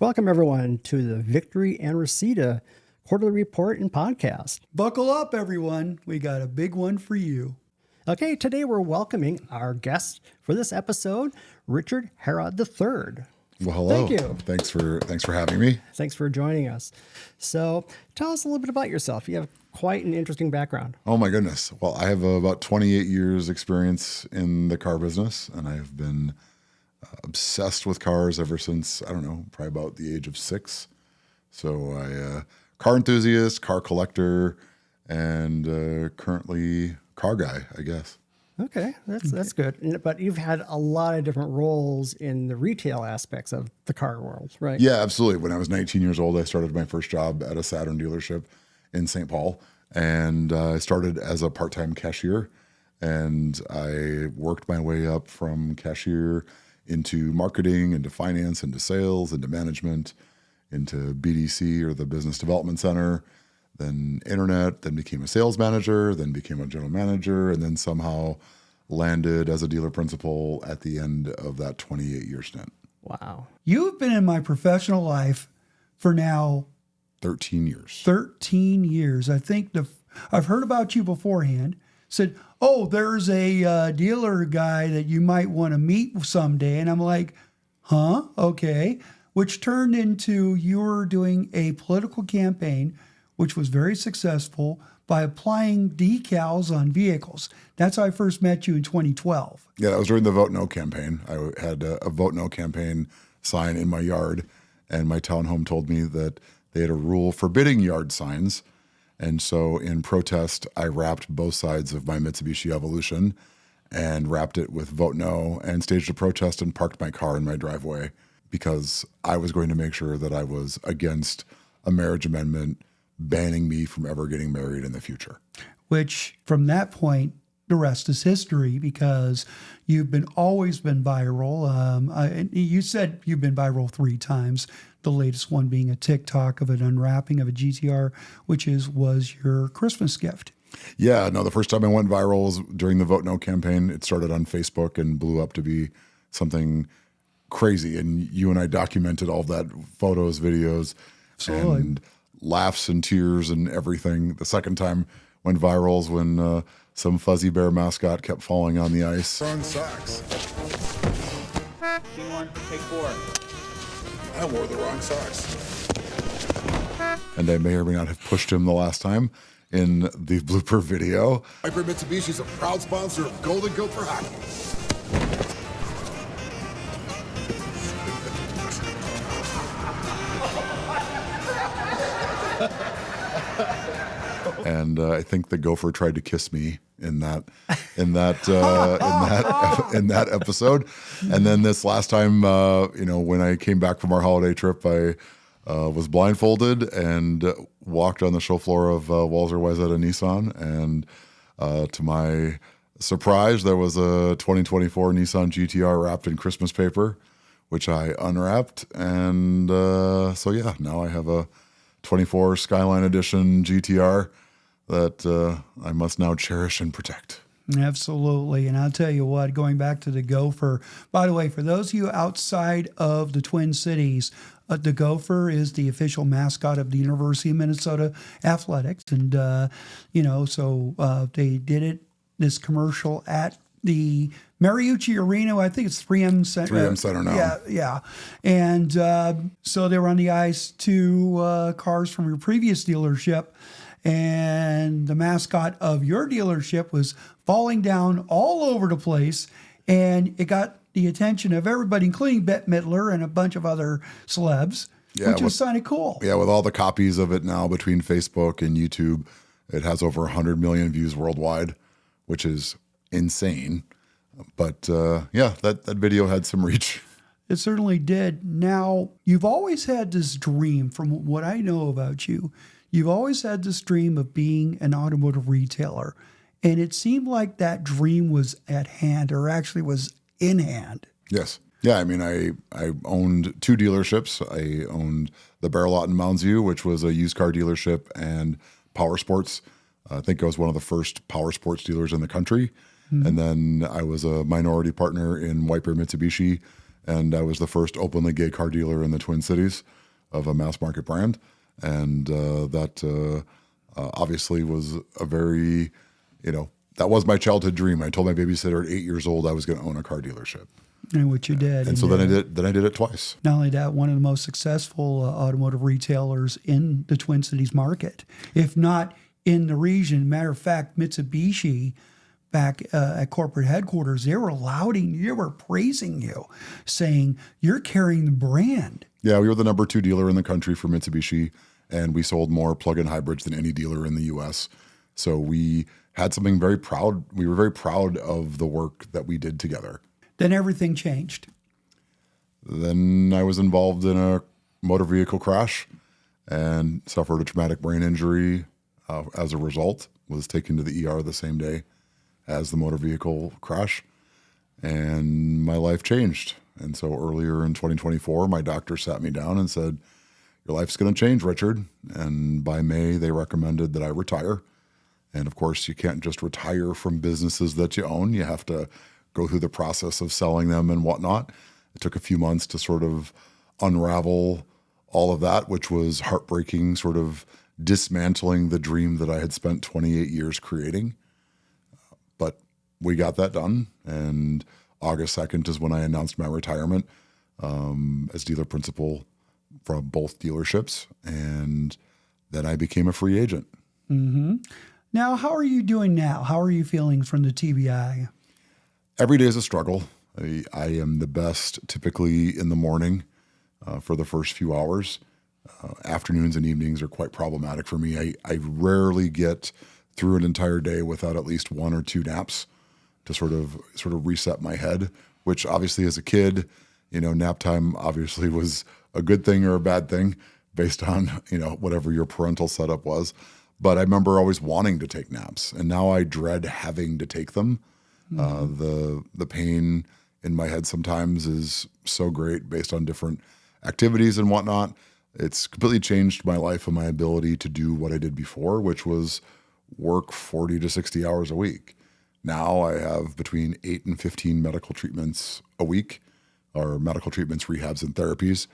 Welcome, everyone, to the Victory and Reseda quarterly report and podcast. Buckle up, everyone. We got a big one for you. Okay, today we're welcoming our guest for this episode, Richard Herod III. Well, hello. Thank you. Thanks for having me. Thanks for joining us. So tell us a little bit about yourself. You have quite an interesting background. Oh, my goodness. Well, I have about 28 years experience in the car business, and I have been obsessed with cars ever since, I don't know, probably about the age of 6. So I car enthusiast, car collector, and currently car guy, I guess. Okay, that's good. But you've had a lot of different roles in the retail aspects of the car world, right? Yeah, absolutely. When I was 19 years old, I started my first job at a Saturn dealership in St. Paul, and I started as a part-time cashier, and I worked my way up from cashier into marketing, into finance, into sales, into management, into BDC, or the Business Development Center, then internet, then became a sales manager, then became a general manager, and then somehow landed as a dealer principal at the end of that 28-year stint. Wow. You've been in my professional life for now 13 years. 13 years. I think I've heard about you beforehand. Said, oh, there's a dealer guy that you might want to meet someday. And I'm like, huh? Okay. Which turned into you were doing a political campaign, which was very successful by applying decals on vehicles. That's how I first met you in 2012. Yeah, that was during the Vote No campaign. I had a Vote No campaign sign in my yard, and my townhome told me that they had a rule forbidding yard signs. And so in protest, I wrapped both sides of my Mitsubishi Evolution and wrapped it with Vote No and staged a protest and parked my car in my driveway because I was going to make sure that I was against a marriage amendment banning me from ever getting married in the future. Which from that point, the rest is history because you've always been viral. You said you've been viral 3 times. The latest one being a TikTok of an unwrapping of a GTR, which was your Christmas gift. Yeah, no, the first time I went viral was during the Vote No campaign. It started on Facebook and blew up to be something crazy. And you and I documented all that, photos, videos, Absolutely. And laughs and tears and everything. The second time went viral is when some Fuzzy Bear mascot kept falling on the ice. Wrong socks. King 1, take 4. I wore the wrong socks. And I may or may not have pushed him the last time in the blooper video. Viper Mitsubishi is a proud sponsor of Golden Gopher Hockey. And I think the gopher tried to kiss me in that episode. And then this last time, when I came back from our holiday trip, I was blindfolded and walked on the show floor of Walser Reseda Nissan. And to my surprise, there was a 2024 Nissan GTR wrapped in Christmas paper, which I unwrapped. And now I have a 24 Skyline Edition GTR that I must now cherish and protect. Absolutely. And I'll tell you what, going back to the Gopher, by the way, for those of you outside of the Twin Cities, the Gopher is the official mascot of the University of Minnesota Athletics. And, they did this commercial at the Mariucci Arena. I think it's 3M Center. 3M Center now. Yeah. And so they were on the ice, 2 cars from your previous dealership. And the mascot of your dealership was falling down all over the place. And it got the attention of everybody, including Bette Midler and a bunch of other celebs, which was kind of cool. Yeah, with all the copies of it now between Facebook and YouTube, it has over 100 million views worldwide, which is insane. But that video had some reach. It certainly did. Now, you've always had this dream, from what I know about you, you've always had this dream of being an automotive retailer. And it seemed like that dream was at hand, or actually was in hand. Yes. Yeah, I mean, I owned 2 dealerships. I owned the Barrel Lot in Mounds View, which was a used car dealership, and Power Sports. I think I was one of the first power sports dealers in the country. Mm-hmm. And then I was a minority partner in Viper Mitsubishi And I was the first openly gay car dealer in the Twin Cities of a mass market brand. And that obviously was a very, that was my childhood dream. I told my babysitter at 8 years old I was going to own a car dealership. And what you did. And so then I did it twice. Not only that, one of the most successful automotive retailers in the Twin Cities market, if not in the region. Matter of fact, Mitsubishi back at corporate headquarters, they were praising you, saying you're carrying the brand. Yeah, we were the number 2 dealer in the country for Mitsubishi, and we sold more plug-in hybrids than any dealer in the U.S. So we had something very proud. We were very proud of the work that we did together. Then everything changed. Then I was involved in a motor vehicle crash and suffered a traumatic brain injury as a result. Was taken to the ER the same day as the motor vehicle crash, and my life changed. And so earlier in 2024, my doctor sat me down and said, "Your life's going to change, Richard." And by May, they recommended that I retire. And of course, you can't just retire from businesses that you own. You have to go through the process of selling them and whatnot. It took a few months to sort of unravel all of that, which was heartbreaking, sort of dismantling the dream that I had spent 28 years creating. But we got that done. And August 2nd is when I announced my retirement as dealer principal from both dealerships. And then I became a free agent. Mm-hmm. Now, how are you doing now? How are you feeling from the TBI? Every day is a struggle. I am the best typically in the morning for the first few hours. Afternoons and evenings are quite problematic for me. I rarely get through an entire day without at least 1 or 2 naps to sort of reset my head, which obviously as a kid, nap time obviously was a good thing or a bad thing based on, whatever your parental setup was. But I remember always wanting to take naps, and now I dread having to take them. The pain in my head sometimes is so great based on different activities and whatnot. It's completely changed my life and my ability to do what I did before, which was work 40 to 60 hours a week. Now I have between 8 and 15 medical treatments a week, or medical treatments, rehabs, and therapies.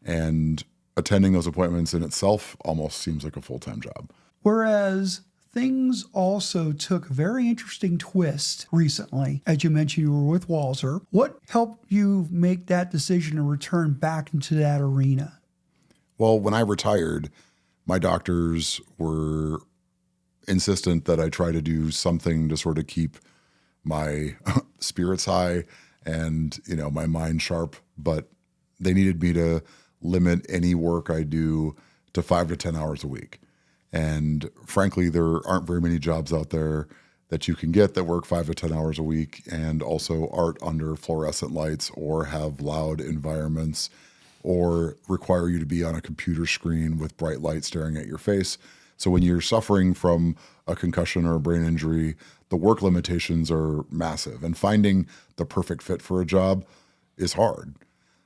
And attending those appointments in itself almost seems like a full-time job. Whereas things also took a very interesting twist recently. As you mentioned, you were with Walser. What helped you make that decision to return back into that arena? Well, when I retired, my doctors were insistent that I try to do something to sort of keep my spirits high and, my mind sharp. But they needed me to limit any work I do to 5 to 10 hours a week. And frankly, there aren't very many jobs out there that you can get that work 5 to 10 hours a week and also aren't under fluorescent lights or have loud environments or require you to be on a computer screen with bright light staring at your face. So when you're suffering from a concussion or a brain injury, the work limitations are massive, and finding the perfect fit for a job is hard.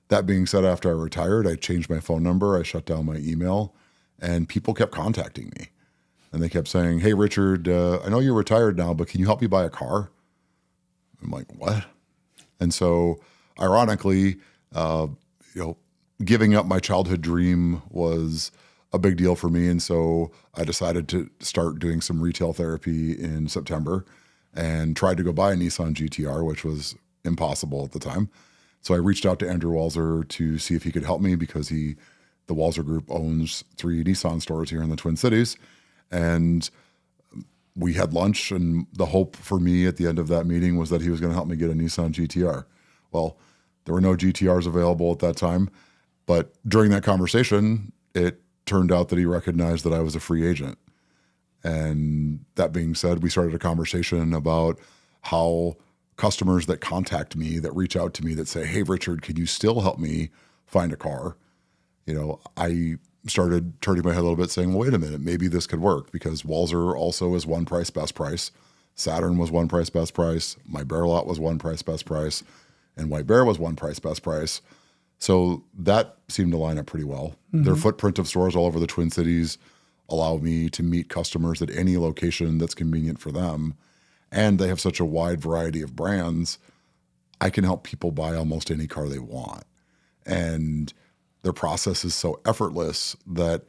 That being said, after I retired, I changed my phone number, I shut down my email, and people kept contacting me. And they kept saying, "Hey, Richard, I know you're retired now, but can you help me buy a car?" I'm like, "What?" And so ironically, giving up my childhood dream was a big deal for me. And so I decided to start doing some retail therapy in September and tried to go buy a Nissan GTR, which was impossible at the time. So I reached out to Andrew Walser to see if he could help me because the Walser Group owns 3 Nissan stores here in the Twin Cities. And we had lunch, and the hope for me at the end of that meeting was that he was going to help me get a Nissan GTR. Well, there were no GTRs available at that time. But during that conversation, it turned out that he recognized that I was a free agent. And that being said, we started a conversation about how customers that contact me, that reach out to me, that say, "Hey, Richard, can you still help me find a car?" I started turning my head a little bit saying, well, wait a minute, maybe this could work, because Walser also is one price, best price. Saturn was one price, best price. My Bear Lot was one price, best price. And White Bear was one price, best price. So that seemed to line up pretty well. Mm-hmm. Their footprint of stores all over the Twin Cities allow me to meet customers at any location that's convenient for them. And they have such a wide variety of brands. I can help people buy almost any car they want. And their process is so effortless that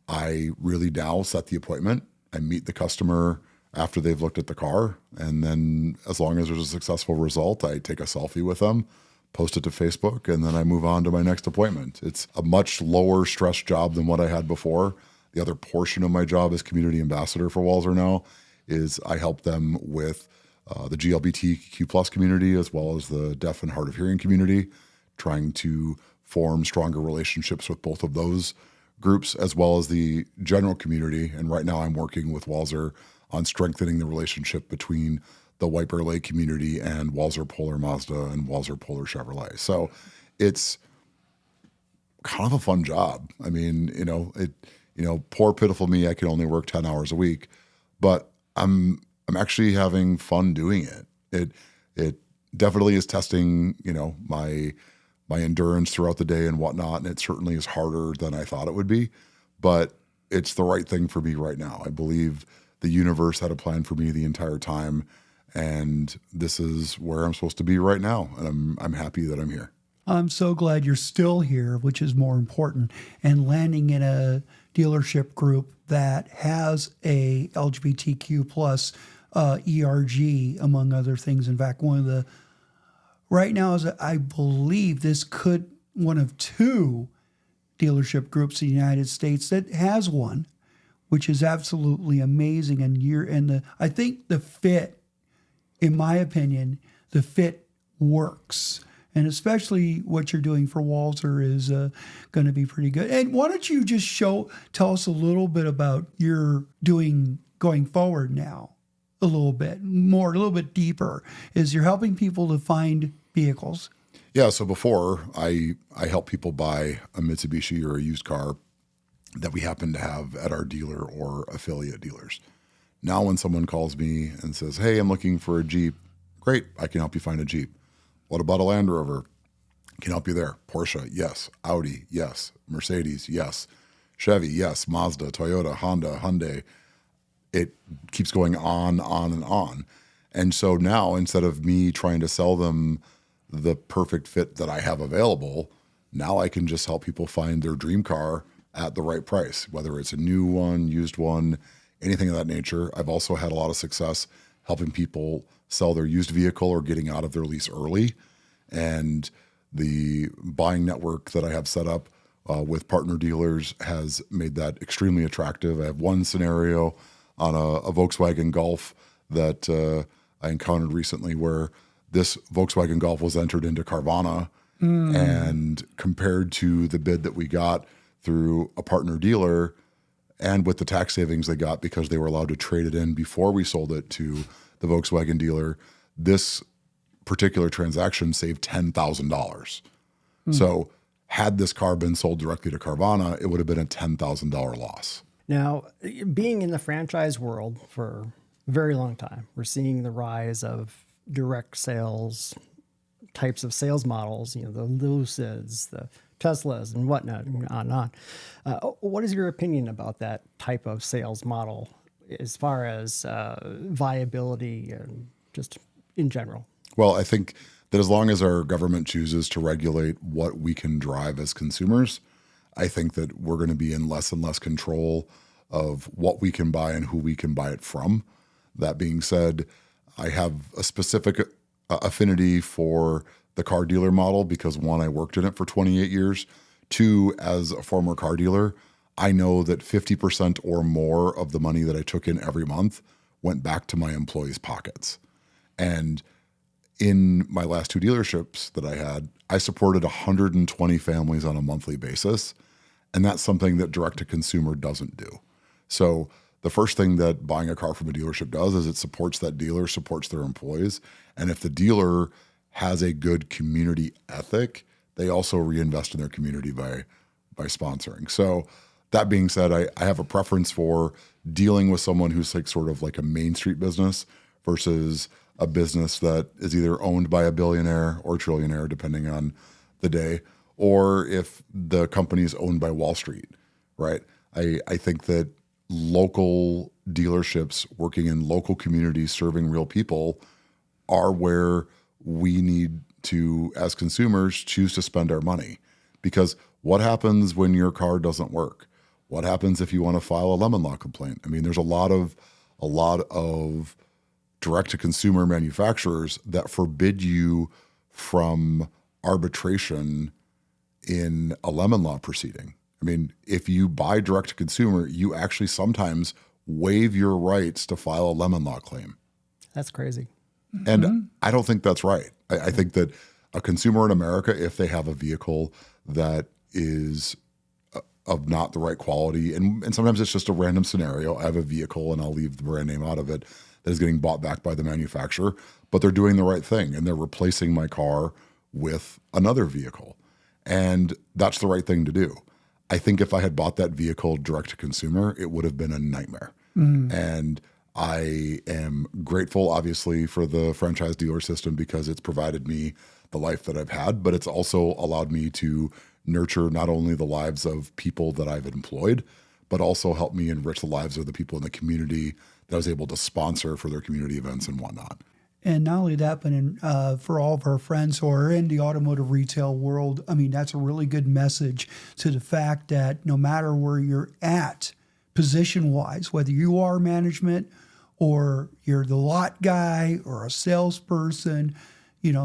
I really now set the appointment. I meet the customer after they've looked at the car. And then as long as there's a successful result, I take a selfie with them, post it to Facebook, and then I move on to my next appointment. It's a much lower stress job than what I had before. The other portion of my job as community ambassador for Walser now is I help them with the GLBTQ plus community as well as the deaf and hard of hearing community, trying to form stronger relationships with both of those groups as well as the general community. And right now I'm working with Walser on strengthening the relationship between the White Bear Lake community and Walser Polar Mazda and Walser Polar Chevrolet. So it's kind of a fun job. I mean, poor pitiful me, I can only work 10 hours a week, but I'm actually having fun doing it. It definitely is testing, my endurance throughout the day and whatnot. And it certainly is harder than I thought it would be, but it's the right thing for me right now. I believe the universe had a plan for me the entire time, and this is where I'm supposed to be right now. And I'm happy that I'm here. I'm so glad you're still here, which is more important, and landing in a dealership group that has a LGBTQ plus ERG, among other things. In fact, right now is I believe this could one of two dealership groups in the United States that has one, which is absolutely amazing. And I think the fit, in my opinion, the fit works. And especially what you're doing for Walser is going to be pretty good. And why don't you just tell us a little bit about your doing going forward now, a little bit deeper, is you're helping people to find vehicles. Yeah, so before I help people buy a Mitsubishi or a used car that we happen to have at our dealer or affiliate dealers. Now when someone calls me and says, hey, I'm looking for a Jeep, great, I can help you find a Jeep. What about a Land Rover? Can help you there. Porsche, yes. Audi, yes. Mercedes, yes. Chevy, yes. Mazda, Toyota, Honda, Hyundai. It keeps going on and on. And so now, instead of me trying to sell them the perfect fit that I have available, now I can just help people find their dream car at the right price, whether it's a new one, used one, anything of that nature. I've also had a lot of success helping people sell their used vehicle or getting out of their lease early. And the buying network that I have set up with partner dealers has made that extremely attractive. I have one scenario on a Volkswagen Golf that I encountered recently where this Volkswagen Golf was entered into Carvana, and compared to the bid that we got through a partner dealer and with the tax savings they got because they were allowed to trade it in before we sold it to the Volkswagen dealer, this particular transaction saved $10,000. So had this car been sold directly to Carvana, it would have been a $10,000 loss. Now, being in the franchise world for a very long time, we're seeing the rise of direct sales types of sales models, the Lucids, the Teslas and whatnot, and on and on. What is your opinion about that type of sales model as far as viability and just in general? Well, I think that as long as our government chooses to regulate what we can drive as consumers, I think that we're going to be in less and less control of what we can buy and who we can buy it from. That being said, I have a specific affinity for the car dealer model because one, I worked in it for 28 years. Two, as a former car dealer, I know that 50% or more of the money that I took in every month went back to my employees' pockets. And in my last two dealerships that I had, I supported 120 families on a monthly basis. And that's something that direct-to-consumer doesn't do. So the first thing that buying a car from a dealership does is it supports that dealer, supports their employees. And if the dealer has a good community ethic, they also reinvest in their community by sponsoring. So that being said, I have a preference for dealing with someone who's like sort of like a Main Street business versus a business that is either owned by a billionaire or trillionaire, depending on the day, or if the company is owned by Wall Street, right? I think that local dealerships working in local communities serving real people are where we need to, as consumers, choose to spend our money. Because what happens when your car doesn't work? What happens if you want to file a lemon law complaint? I mean, there's a lot of direct-to-consumer manufacturers that forbid you from arbitration in a lemon law proceeding. I mean, if you buy direct-to-consumer, you actually sometimes waive your rights to file a lemon law claim. That's crazy. And I don't think that's right. I think that a consumer in America, if they have a vehicle that is of not the right quality, and sometimes it's just a random scenario. I have a vehicle, and I'll leave the brand name out of it, that is getting bought back by the manufacturer, but they're doing the right thing, and they're replacing my car with another vehicle. And that's the right thing to do. I think if I had bought that vehicle direct to consumer, it would have been a nightmare. And I am grateful, obviously, for the franchise dealer system because it's provided me the life that I've had, but it's also allowed me to nurture not only the lives of people that I've employed, but also help me enrich the lives of the people in the community that I was able to sponsor for their community events and whatnot. And not only that, but for all of our friends who are in the automotive retail world, I mean, that's a really good message to the fact that no matter where you're at, position-wise, whether you are management or you're the lot guy or a salesperson,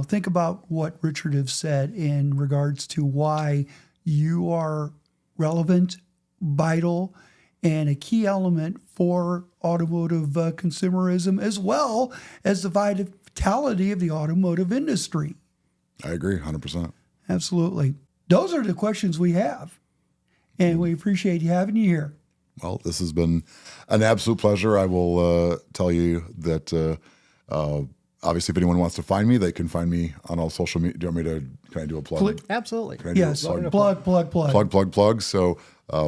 think about what Richard has said in regards to why you are relevant, vital, and a key element for automotive consumerism, as well as the vitality of the automotive industry. I agree, 100%. Absolutely. Those are the questions we have, and we appreciate you having you here. Well, this has been an absolute pleasure. I will tell you that obviously if anyone wants to find me, they can find me on all social media. Do you want me to, can I do a plug? Absolutely. Can I do Yes, a plug? plug. So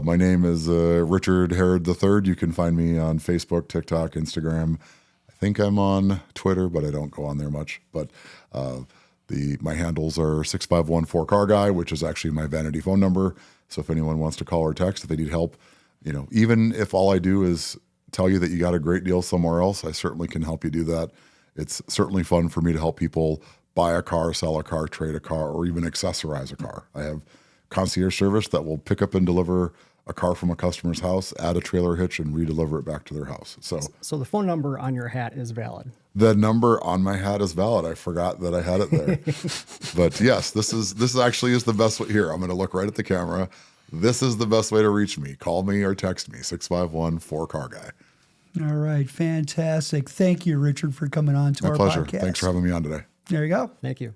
my name is Richard Herod III. You can find me on Facebook, TikTok, Instagram. I think I'm on Twitter, but I don't go on there much. But my handles are 651-4CarGuy, which is actually my vanity phone number. So if anyone wants to call or text, if they need help, even if all I do is tell you that you got a great deal somewhere else, I certainly can help you do that. It's certainly fun for me to help people buy a car, sell a car, trade a car, or even accessorize a car. I have concierge service that will pick up and deliver a car from a customer's house, add a trailer hitch, and redeliver it back to their house. So the phone number on your hat is valid. The number on my hat is valid. I forgot that I had it there. But yes, this actually is the best way. Here, I'm going to look right at the camera. This is the best way to reach me. Call me or text me, 651-4CarGuy. All right, fantastic. Thank you, Richard, for coming on to My our pleasure. podcast. Thanks for having me on today. There you go. Thank you.